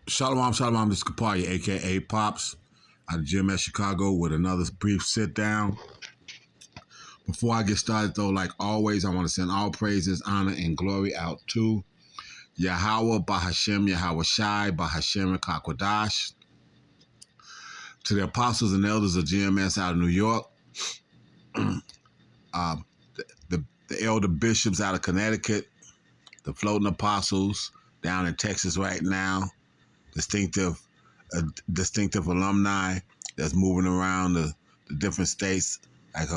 Shalom, shalom. This is Kapari, a.k.a. Pops, out of GMS Chicago with another brief sit-down. Before I get started, though, like always, I want to send all praises, honor, and glory out to Yahweh, Bahashem, Yahweh Shai, Bahashem, Kakwadash, to the apostles and elders of GMS out of New York, uh, the elder bishops out of Connecticut, the floating apostles down in Texas right now, distinctive alumni that's moving around the different states, like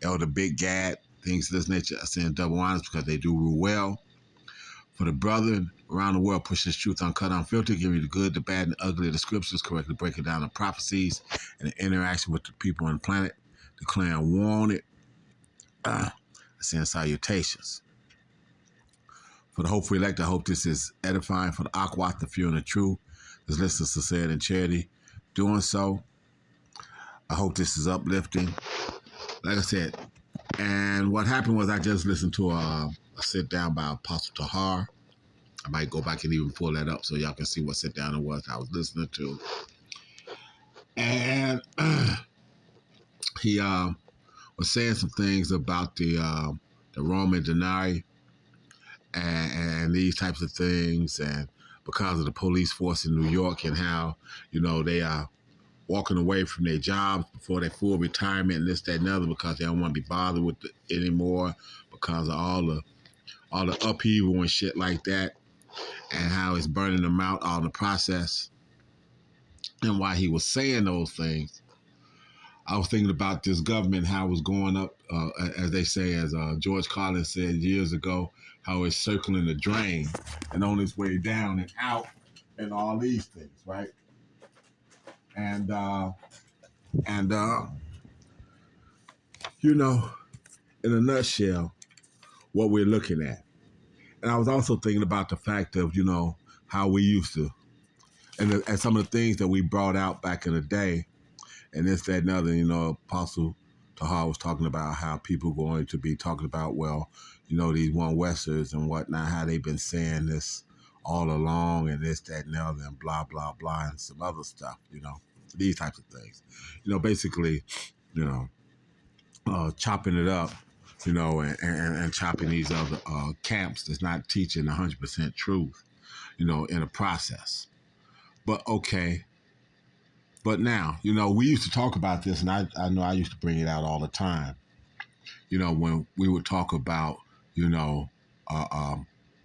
Elder Big Gad, things of this nature. I send double honors because they do real well. For the brethren around the world, push this truth uncut, unfiltered, give you the good, the bad, and the ugly of the scriptures, correctly breaking down the prophecies and the interaction with the people on the planet, declaring war on it. I send salutations. For the hopeful elect, I hope this is edifying. For the Akwat, the few and the true, there's listeners sincerity and charity doing so. I hope this is uplifting. Like I said, and what happened was I just listened to a sit down by Apostle Tahar. I might go back and even pull that up so y'all can see what sit down it was I was listening to. And he was saying some things about the Roman denarii and these types of things, and because of the police force in New York and how, they are walking away from their jobs before their full retirement and this, that, and other because they don't want to be bothered with it anymore because of all the upheaval and shit like that, and how it's burning them out all in the process. And while he was saying those things, I was thinking about this government, how it was going up, as they say, as George Carlin said years ago, how it's circling the drain and on its way down and out and all these things, right? And in a nutshell, what we're looking at. And I was also thinking about the fact of, how we used to, and some of the things that we brought out back in the day, and this, that, and other. Apostle Tahar was talking about how people are going to be talking about, these one Westers and whatnot, how they've been saying this all along and this, that, and the other, and blah, blah, blah, and some other stuff, these types of things. Basically, chopping it up, and chopping these other camps that's not teaching 100% truth, in a process. But okay. But now, we used to talk about this, and I know I used to bring it out all the time, when we would talk about,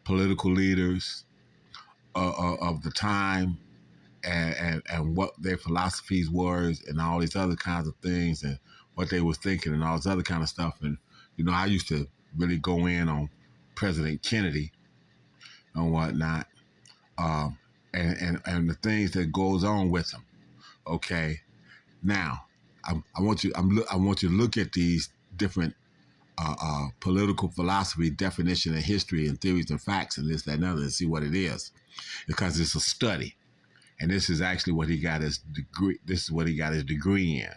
political leaders of the time and what their philosophies were and all these other kinds of things and what they were thinking and all this other kind of stuff. And, I used to really go in on President Kennedy and whatnot, and the things that goes on with him. Okay, now I want you to look at these different political philosophy, definition, and history, and theories and facts, and this, that, and other, and see what it is, because it's a study, and this is actually what he got his degree. This is what he got his degree in.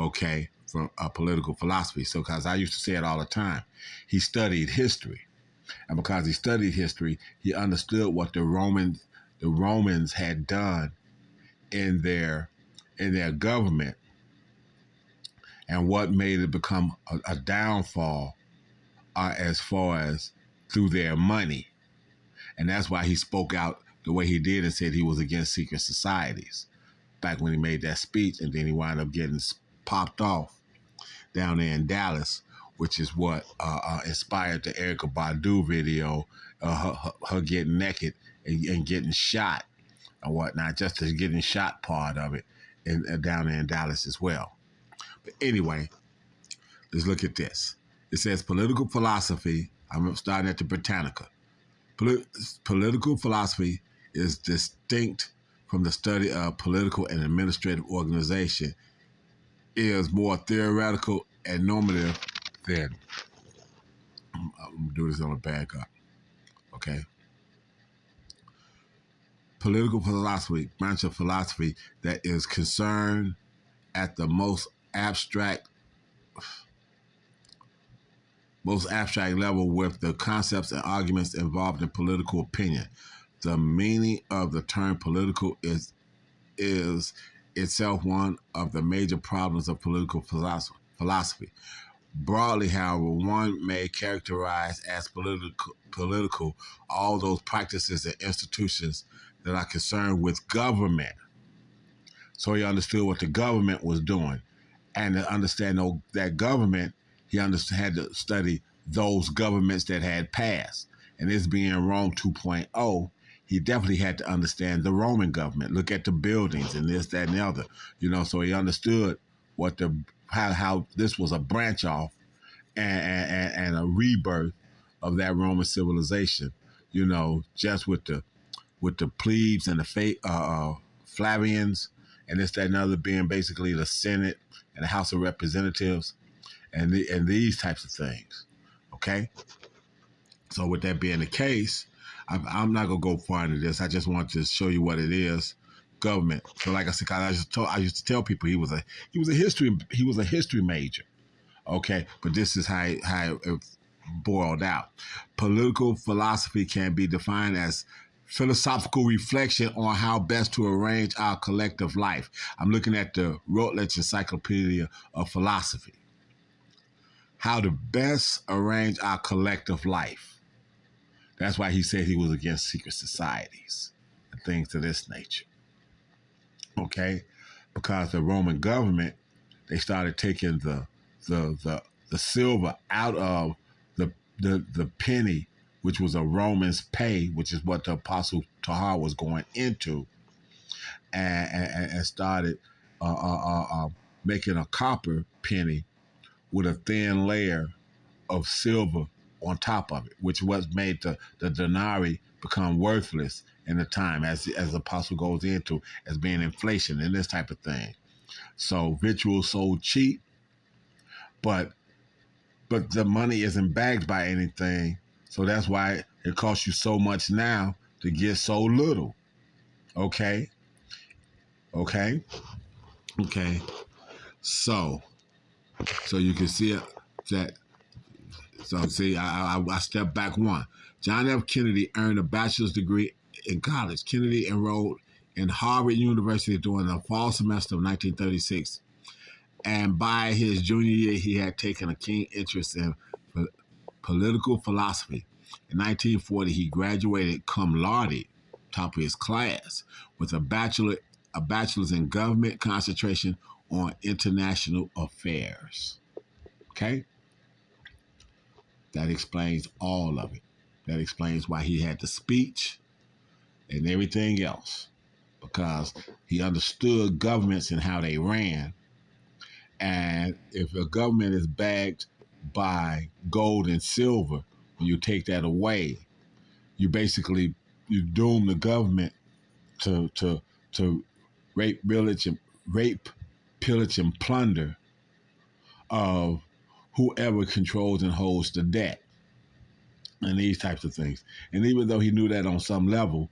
Okay, from political philosophy. So, because I used to say it all the time, he studied history, and because he studied history, he understood what the Romans had done in their government, and what made it become a downfall as far as through their money. And that's why he spoke out the way he did and said he was against secret societies back when he made that speech, and then he wound up getting popped off down there in Dallas, which is what inspired the Erykah Badu video, her getting naked and getting shot and whatnot, just the getting shot part of it, and down there in Dallas as well. But anyway, let's look at this. It says political philosophy. I'm starting at the Britannica. Political philosophy is distinct from the study of political and administrative organization. It is more theoretical and normative than. I'm going to do this on a backup. Okay. Political philosophy, branch of philosophy that is concerned at the most abstract level with the concepts and arguments involved in political opinion. The meaning of the term political is itself one of the major problems of political philosophy. Broadly, however, one may characterize as political all those practices and institutions that are concerned with government. So he understood what the government was doing. And to understand that government, he had to study those governments that had passed. And this being Rome 2.0, he definitely had to understand the Roman government. Look at the buildings and this, that, and the other. So he understood what how this was a branch off and a rebirth of that Roman civilization. Just with the plebes and the Flavians and this, that, and other being basically the Senate and the House of Representatives and these types of things. Okay? So with that being the case, I'm not going to go far into this. I just want to show you what it is. Government. So like I said, I used to tell people he was a history major. Okay, but this is how it boiled out. Political philosophy can be defined as philosophical reflection on how best to arrange our collective life. I'm looking at the Routledge Encyclopedia of Philosophy. How to best arrange our collective life. That's why he said he was against secret societies and things of this nature. Okay, because the Roman government, they started taking the silver out of the penny, which was a Roman's pay, which is what the Apostle Tahar was going into, and started making a copper penny with a thin layer of silver on top of it, which was made the denarii become worthless in the time, as the Apostle goes into, as being inflation and this type of thing. So ritual sold cheap, but the money isn't backed by anything. So that's why it costs you so much now to get so little. Okay? So you can see it that. So see, I step back one. John F. Kennedy earned a bachelor's degree in college. Kennedy enrolled in Harvard University during the fall semester of 1936. And by his junior year, he had taken a keen interest in political philosophy. In 1940, he graduated cum laude, top of his class, with a bachelor's in government concentration on international affairs. Okay? That explains all of it. That explains why he had the speech and everything else, because he understood governments and how they ran. And if a government is backed by gold and silver, when you take that away, you doom the government to rape, pillage, and plunder of whoever controls and holds the debt and these types of things. And even though he knew that on some level,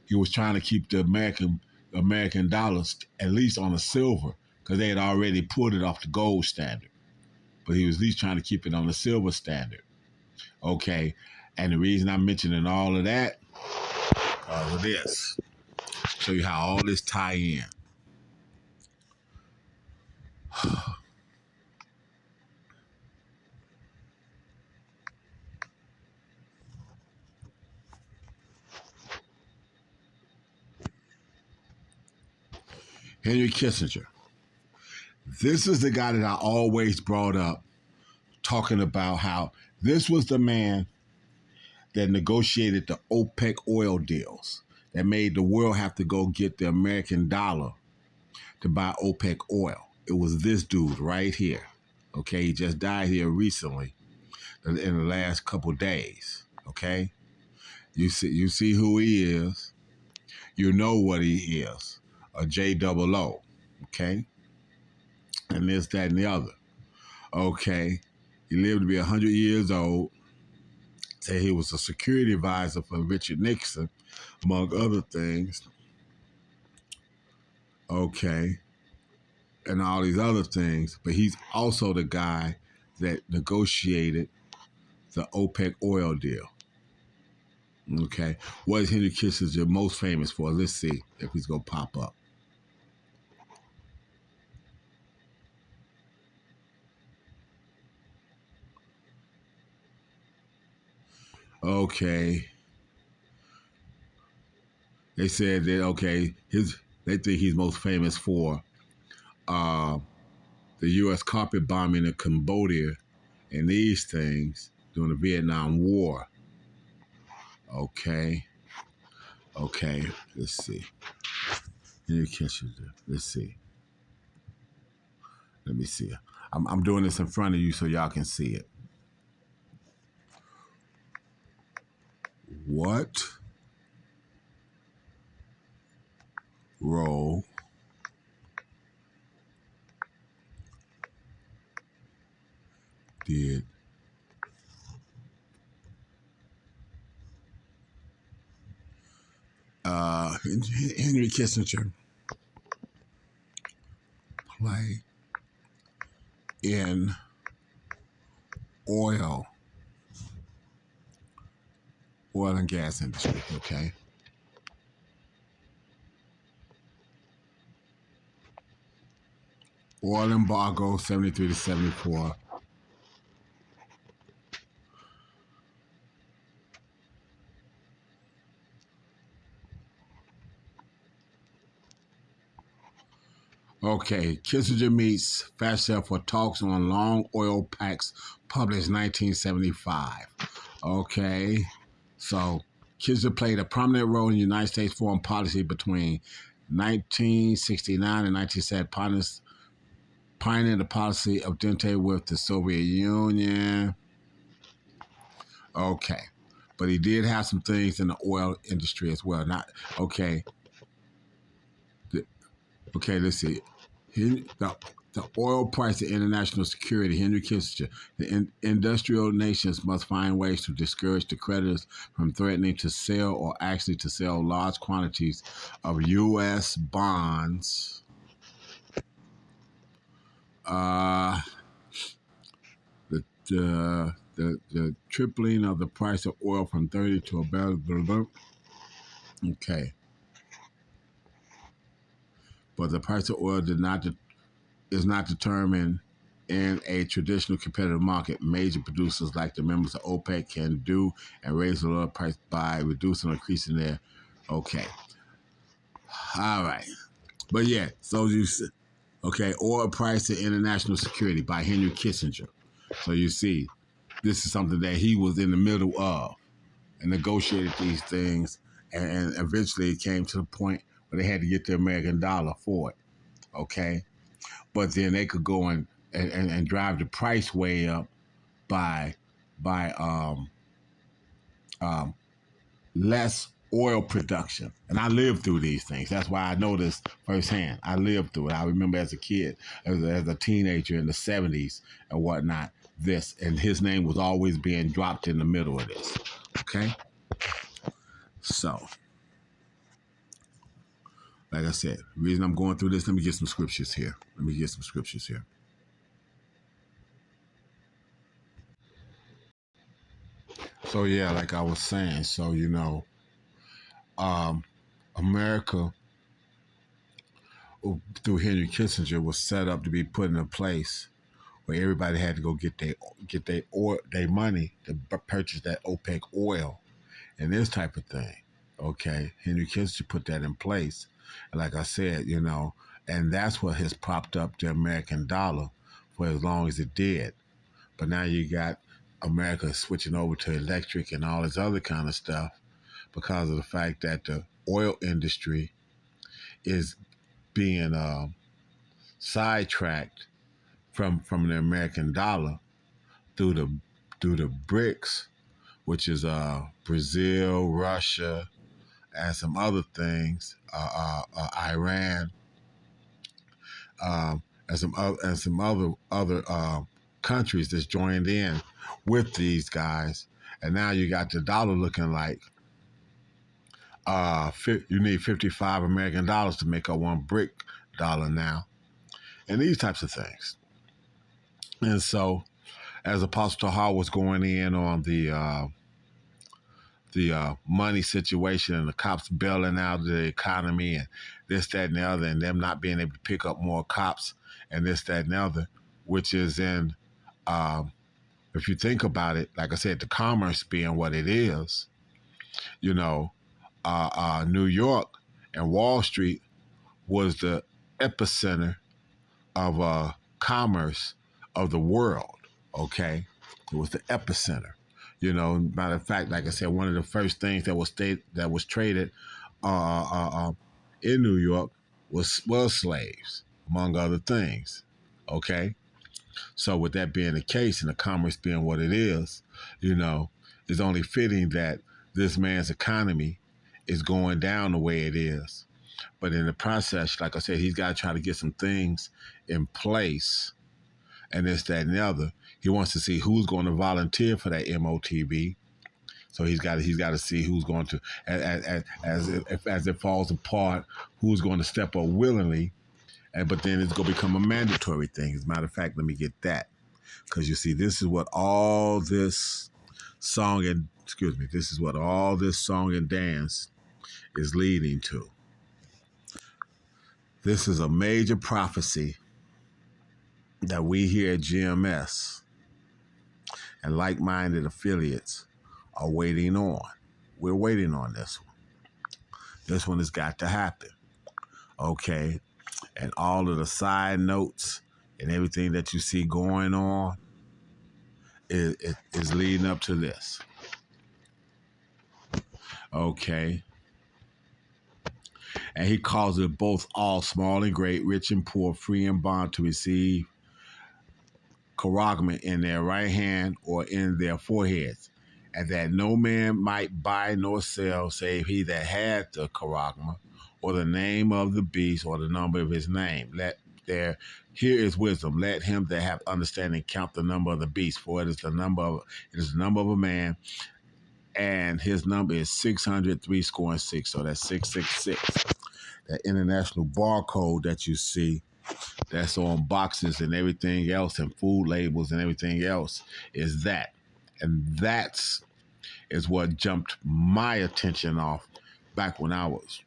he was trying to keep the American dollars at least on a silver, because they had already pulled it off the gold standard. But he was at least trying to keep it on the silver standard. Okay, and the reason I'm mentioning all of that, because of this. Show you how all this tie in. Henry Kissinger. This is the guy that I always brought up, talking about how this was the man that negotiated the OPEC oil deals, that made the world have to go get the American dollar to buy OPEC oil. It was this dude right here. Okay, he just died here recently, in the last couple days. Okay, you see who he is. You know what he is. A JOO. Okay, and this, that, and the other. Okay, he lived to be 100 years old. Say he was a security advisor for Richard Nixon, among other things. Okay, and all these other things. But he's also the guy that negotiated the OPEC oil deal. Okay. What is Henry Kissinger most famous for? Let's see if he's going to pop up. Okay. They said that, okay, they think he's most famous for uh, the U.S. carpet bombing in Cambodia and these things during the Vietnam War. Okay. Okay. Let's see. Henry Kissinger. Let's see. Let me see. I'm doing this in front of you so y'all can see it. What role did Henry Kissinger play in oil, oil and gas industry? Okay. Oil embargo 73 to 74. Okay, Kissinger meets Fatshell for talks on long oil pacts, published 1975. Okay, so Kissinger played a prominent role in United States foreign policy between 1969 and 1970, pioneering the policy of entente with the Soviet Union. Okay, but he did have some things in the oil industry as well. Not okay. Okay, let's see. The oil price of international security, Henry Kissinger. The industrial nations must find ways to discourage the creditors from threatening to sell or actually to sell large quantities of U.S. bonds. Uh, the tripling of the price of oil from 30 to a barrel. Okay, but the price of oil is not determined in a traditional competitive market. Major producers like the members of OPEC can do and raise the oil price by reducing or increasing their. Okay, all right, but yeah. So okay, oil price and international security by Henry Kissinger. So you see, this is something that he was in the middle of and negotiated these things, and eventually it came to the point where they had to get the American dollar for it. Okay, but then they could go and drive the price way up by by um, less oil production. And I lived through these things. That's why I know this firsthand. I lived through it. I remember as a kid, as a teenager in the 70s and whatnot, this. And his name was always being dropped in the middle of this. Okay? So, like I said, the reason I'm going through this, let me get some scriptures here. So, yeah, like I was saying, so, um, America through Henry Kissinger was set up to be put in a place where everybody had to go get their money to purchase that OPEC oil and this type of thing. Okay, Henry Kissinger put that in place, and like I said, and that's what has propped up the American dollar for as long as it did. But now you got America switching over to electric and all this other kind of stuff because of the fact that the oil industry is being sidetracked from the American dollar through the BRICS, which is Brazil, Russia, and some other things, Iran, and some other countries that's joined in with these guys, and now you got the dollar looking like you need 55 American dollars to make up one brick dollar now, and these types of things. And so, as Apostle Hall was going in on the money situation and the cops bailing out of the economy and this, that, and the other, and them not being able to pick up more cops and this, that, and the other, which is in, um, if you think about it, like I said, the commerce being what it is, you know, New York and Wall Street was the epicenter of commerce of the world. Okay, it was the epicenter. Matter of fact, like I said, one of the first things that was traded in New York was slaves, among other things. Okay, so with that being the case, and the commerce being what it is, it's only fitting that this man's economy is going down the way it is. But in the process, like I said, he's got to try to get some things in place and this, that, and the other. He wants to see who's going to volunteer for that MOTB. So he's got to see who's going to, as it falls apart, who's going to step up willingly. But then it's going to become a mandatory thing. As a matter of fact, let me get that. Because you see, this is what all this song and dance is leading to. This is a major prophecy that we here at GMS and like-minded affiliates are waiting on. We're waiting on this one. This one has got to happen. Okay? And all of the side notes and everything that you see going on is leading up to this. Okay? And he calls it both all, small and great, rich and poor, free and bond, to receive charagma in their right hand or in their foreheads, and that no man might buy nor sell save he that had the charagma, or the name of the beast, or the number of his name. Here is wisdom. Let him that have understanding count the number of the beast, for it is the number of a man, and his number is 600 so that's 666. That international barcode that you see, that's on boxes and everything else, and food labels and everything else, is that. And is what jumped my attention off back when I was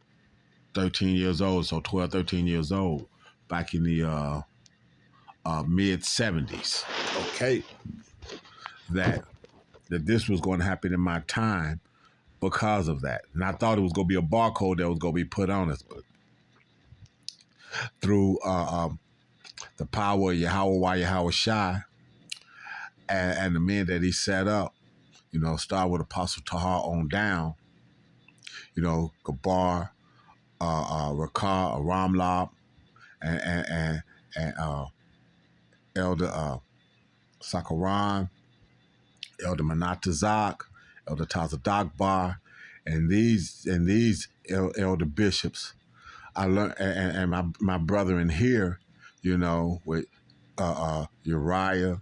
13 years old, so 12, 13 years old, back in the mid-70s. Okay? That this was going to happen in my time because of that. And I thought it was going to be a barcode that was going to be put on us, but through the power of Yahweh Shai and the men that he set up, start with Apostle Tahar on down, Gabar, Rakar, Ramlab, and Elder Sakaran, Elder Manatazak, Elder Tazadakbar, and these elder bishops. I learned, and my brother in here, with Uriah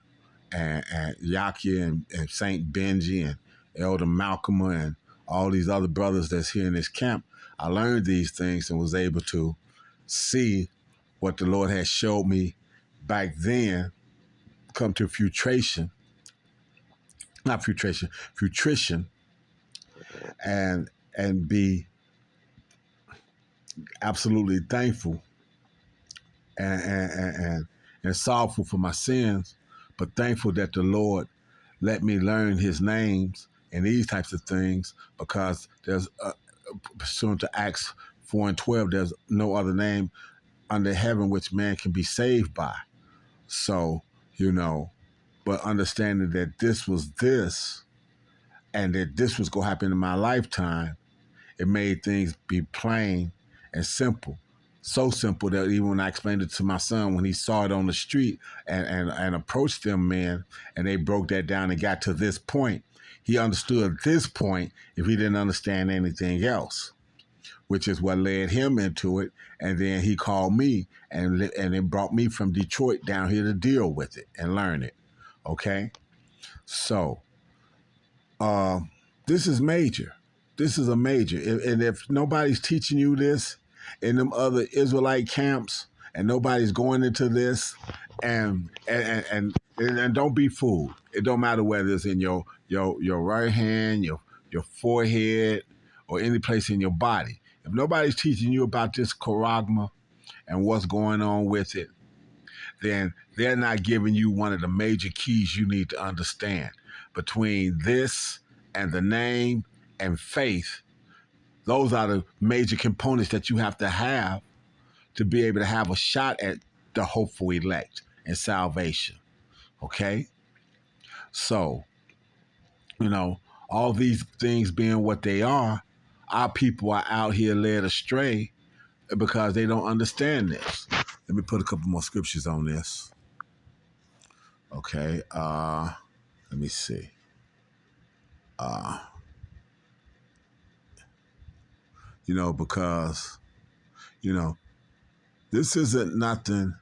and Yaki and Saint Benji and Elder Malcolm and all these other brothers that's here in this camp. I learned these things and was able to see what the Lord had showed me back then come to fruition, and be absolutely thankful and sorrowful for my sins, but thankful that the Lord let me learn his names and these types of things, because there's, pursuant to Acts 4:12, there's no other name under heaven which man can be saved by. So, but understanding that this was this, and that this was going to happen in my lifetime, it made things be plain and simple. So simple that even when I explained it to my son, when he saw it on the street and approached them men, and they broke that down and got to this point, he understood this point if he didn't understand anything else, which is what led him into it. And then he called me, and it brought me from Detroit down here to deal with it and learn it. Okay? So, this is major. This is a major. And if nobody's teaching you this in them other Israelite camps, and nobody's going into this, and don't be fooled. It don't matter whether it's in your right hand, your forehead, or any place in your body. If nobody's teaching you about this charagma and what's going on with it, then they're not giving you one of the major keys you need to understand. Between this and the name and faith, those are the major components that you have to be able to have a shot at the hopeful elect and salvation. Okay? So, you know, all these things being what they are, our people are out here led astray because they don't understand this. Let me put a couple more scriptures on this. Okay. Let me see. Because, you know, this isn't nothing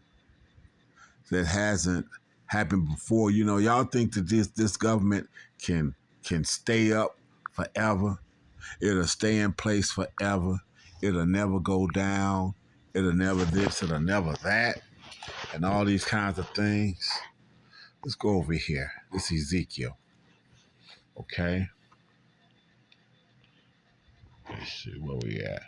that hasn't happened before. Y'all think that this government can stay up forever. It'll stay in place forever. It'll never go down. It'll never this. It'll never that. And all these kinds of things. Let's go over here. This is Ezekiel. Okay. Let's see where we at.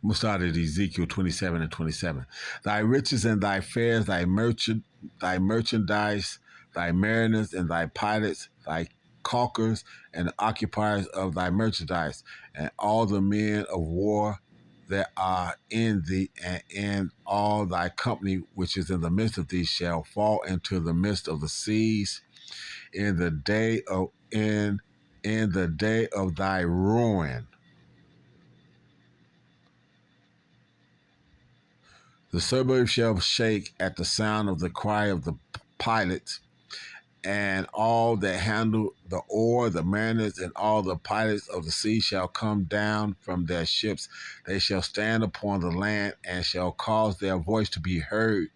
I'm going to start at Ezekiel 27 and 27. Thy riches and thy fares, thy merchandise, thy mariners and thy pilots, thy caulkers and occupiers of thy merchandise, and all the men of war that are in thee, and in all thy company which is in the midst of thee, shall fall into the midst of the seas in the day of thy ruin. The suburbs shall shake at the sound of the cry of the pilots, and all that handle the oar, the mariners, and all the pilots of the sea shall come down from their ships. They shall stand upon the land, and shall cause their voice to be heard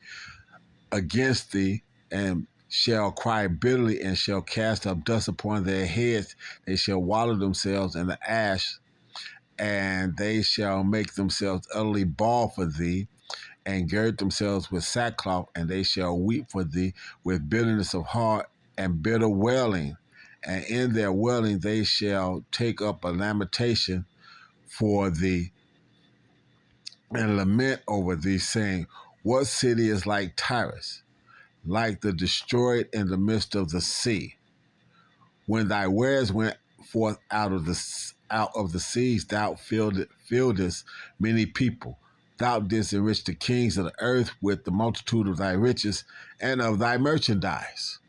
against thee, and shall cry bitterly, and shall cast up dust upon their heads. They shall wallow themselves in the ash, and they shall make themselves utterly bald for thee, and gird themselves with sackcloth, and they shall weep for thee with bitterness of heart and bitter wailing. And in their wailing they shall take up a lamentation for thee and lament over thee, saying, what city is like Tyrus, like the destroyed in the midst of the sea? When thy wares went forth out of the seas, thou fieldest many people. Thou didst enrich the kings of the earth with the multitude of thy riches and of thy merchandise.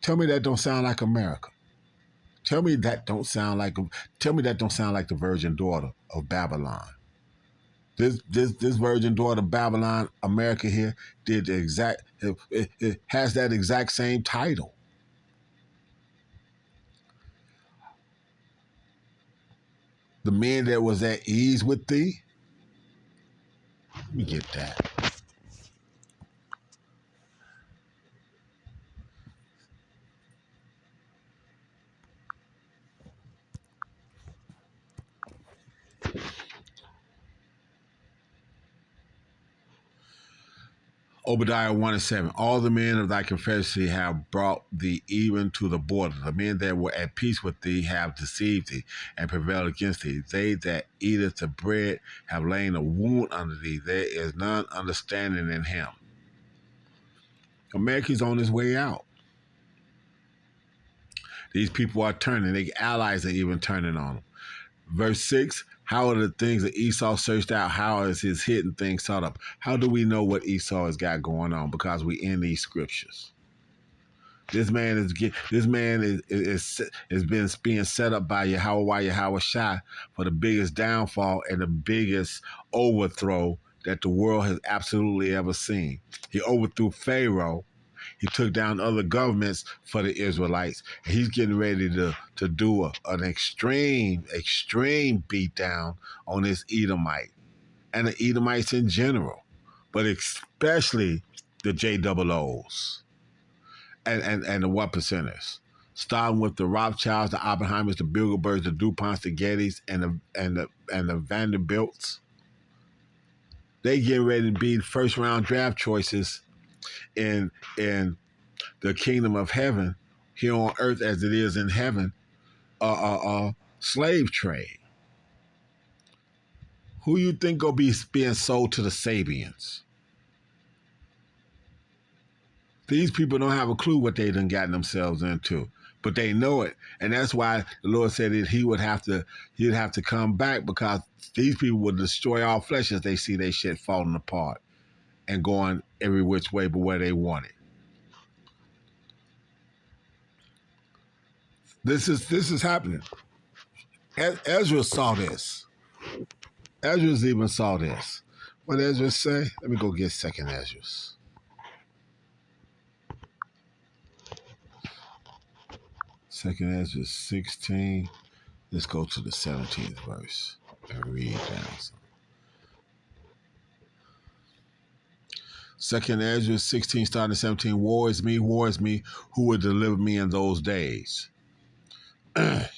Tell me that don't sound like America. Tell me that don't sound like the virgin daughter of Babylon. This virgin daughter of Babylon, America here, did the exact. It has that exact same title. The men that was at ease with thee. Let me get that. Obadiah 1 and 7. All the men of thy confederacy have brought thee even to the border. The men that were at peace with thee have deceived thee and prevailed against thee. They that eateth the bread have lain a wound under thee. There is none understanding in him. America's on his way out. These people are turning. Their allies are even turning on them. Verse 6, how are the things that Esau searched out? How is his hidden things sought up? How do we know what Esau has got going on? Because we in these scriptures. This man is being set up by Yahweh Shai for the biggest downfall and the biggest overthrow that the world has absolutely ever seen. He overthrew Pharaoh. He took down other governments for the Israelites. He's getting ready to do an extreme beatdown on this Edomite and the Edomites in general, but especially the JOOs and the 1%ers. Starting with the Rothschilds, the Oppenheimers, the Bilderbergs, the DuPonts, the Gettys, and the Vanderbilts. They get ready to be first round draft choices in the kingdom of heaven here on earth as it is in heaven, slave trade. Who you think gonna be being sold to the Sabians? These people don't have a clue what they done gotten themselves into, but they know it, and that's why the Lord said that he'd have to come back, because these people will destroy all flesh as they see their shit falling apart and going every which way but where they want it. This is happening. Ezra saw this. Ezra's even saw this. What Ezra say? Let me go get second Ezra's. Second Ezra 16. Let's go to the 17th verse and read down. Second Ezra 16, starting 17. War is me, who will deliver me in those days? This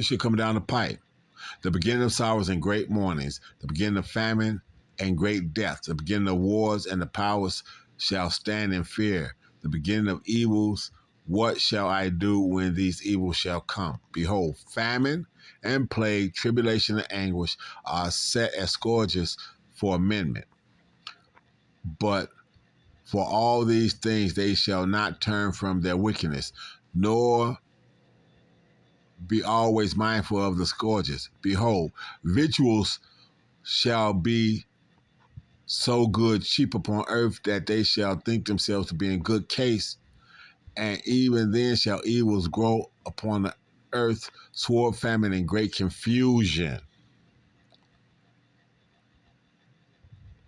shit coming down the pipe. The beginning of sorrows and great mournings, the beginning of famine and great death, the beginning of wars, and the powers shall stand in fear. The beginning of evils, what shall I do when these evils shall come? Behold, famine and plague, tribulation and anguish are set as scourges for amendment. But for all these things they shall not turn from their wickedness, nor be always mindful of the scourges. Behold, victuals shall be so good, cheap upon earth, that they shall think themselves to be in good case, and even then shall evils grow upon the earth, sword, famine, and great confusion.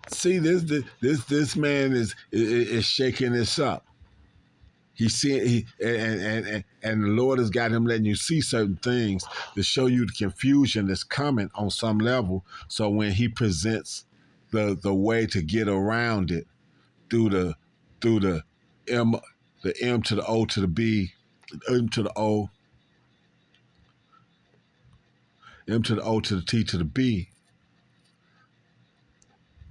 See, this man is shaking this up. He's seeing and the Lord has got him letting you see certain things to show you the confusion that's coming on some level. So when he presents the way to get around it through the M to the O to the B, M to the O, M to the O to the T to the B,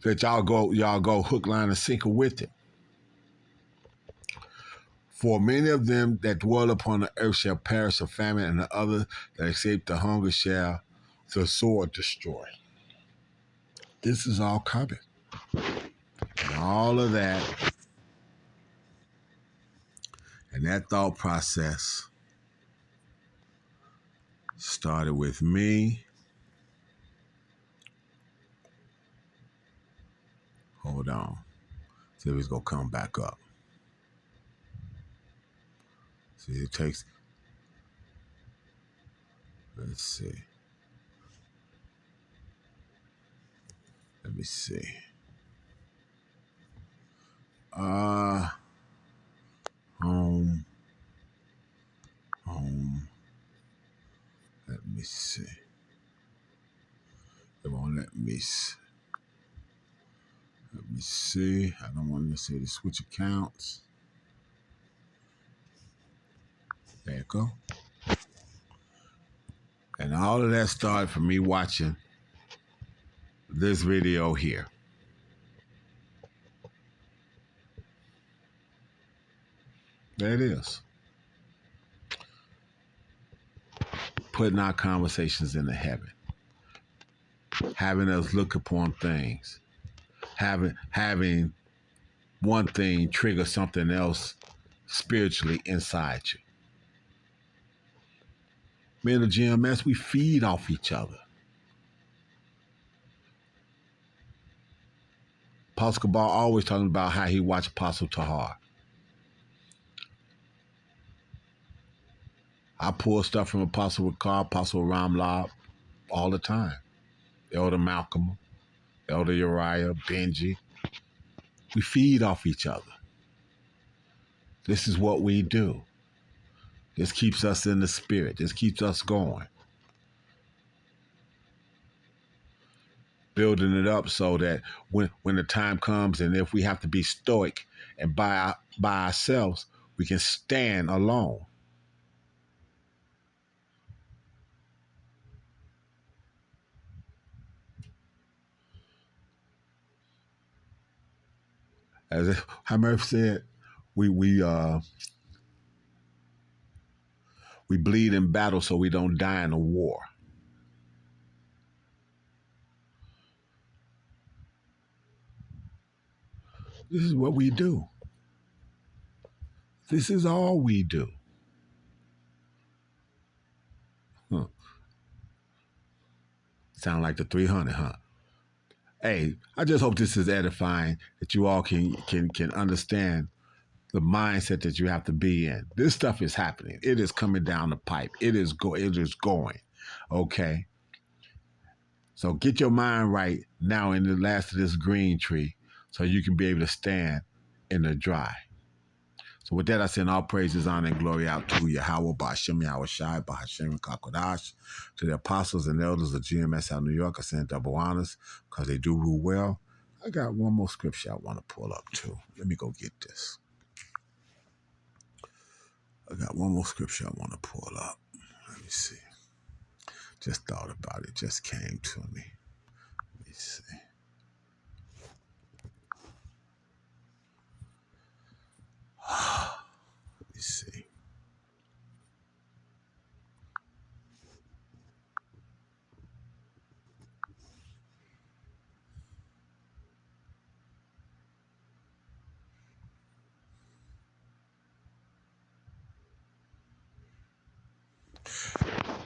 that y'all go hook, line, and sinker with it. For many of them that dwell upon the earth shall perish of famine, and the other that escape the hunger shall the sword destroy. This is all coming. And all of that, and that thought process started with me. Hold on. See if he's going to come back up. See, it takes, let's see. Let me see. Home. Let me see. It won't let me see. Let me see. I don't want to say to switch accounts. There you go. And all of that started from me watching this video here. There it is. Putting our conversations into heaven. Having us look upon things. Having one thing trigger something else spiritually inside you. Me and the GMS, we feed off each other. Apostle Cabal always talking about how he watched Apostle Tahar. I pull stuff from Apostle Ricard, Apostle Ramlab all the time. Elder Malcolm, Elder Uriah, Benji. We feed off each other. This is what we do. This keeps us in the spirit. This keeps us going. Building it up so that when the time comes, and if we have to be stoic and by ourselves, we can stand alone. As Murph said, We we bleed in battle so we don't die in a war. This is what we do. This is all we do. Huh. Sound like the 300, huh? Hey, I just hope this is edifying that you all can understand the mindset that you have to be in. This stuff is happening. It is coming down the pipe. It is going. Okay. So get your mind right now in the last of this green tree so you can be able to stand in the dry. So with that, I send all praises, honor, and glory out to Yahweh, Ba'ashem, Yahweh Shai, Ba'ashem, Kakodash, to the apostles and elders of GMS out of New York. I send double honors because they do rule well. I got one more scripture I want to pull up too. Let me go get this. I got one more scripture I want to pull up. Let me see. Just thought about it. Just came to me. Let me see. Let me see.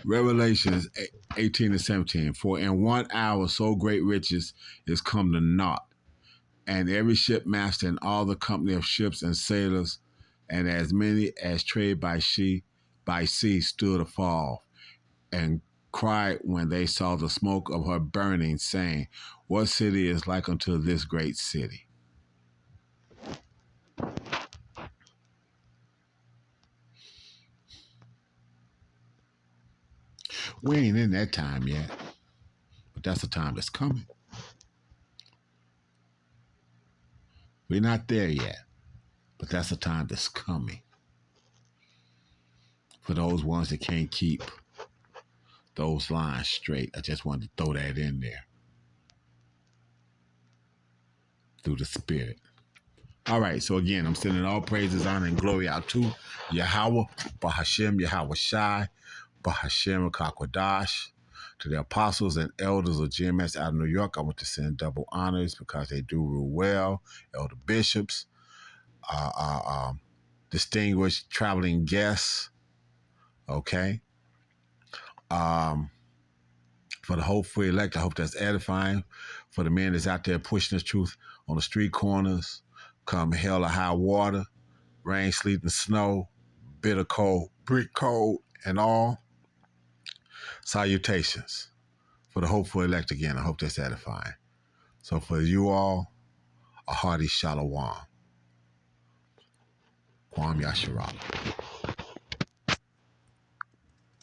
Revelations 18 and 17. For in 1 hour so great riches is come to naught, and every shipmaster and all the company of ships and sailors, and as many as trade by sea stood afar, and cried when they saw the smoke of her burning, saying, what city is like unto this great city? We ain't in that time yet, but that's the time that's coming. We're not there yet, but that's the time that's coming. For those ones that can't keep those lines straight, I just wanted to throw that in there through the Spirit. All right, so again, I'm sending all praises, honor, and glory out to Yahweh, Bahashem, Yahweh Shai, Bahashem, Kakwadash, to the apostles and elders of GMS out of New York. I want to send double honors because they do rule well. Elder bishops, distinguished traveling guests, okay? For the hopefully elect, I hope that's edifying. For the men that's out there pushing the truth on the street corners, come hell or high water, rain, sleet, and snow, bitter cold, brick cold, and all. Salutations. For the hopeful elect again, I hope that's edifying. So for you all, a hearty shalom. Kwam Yasharala.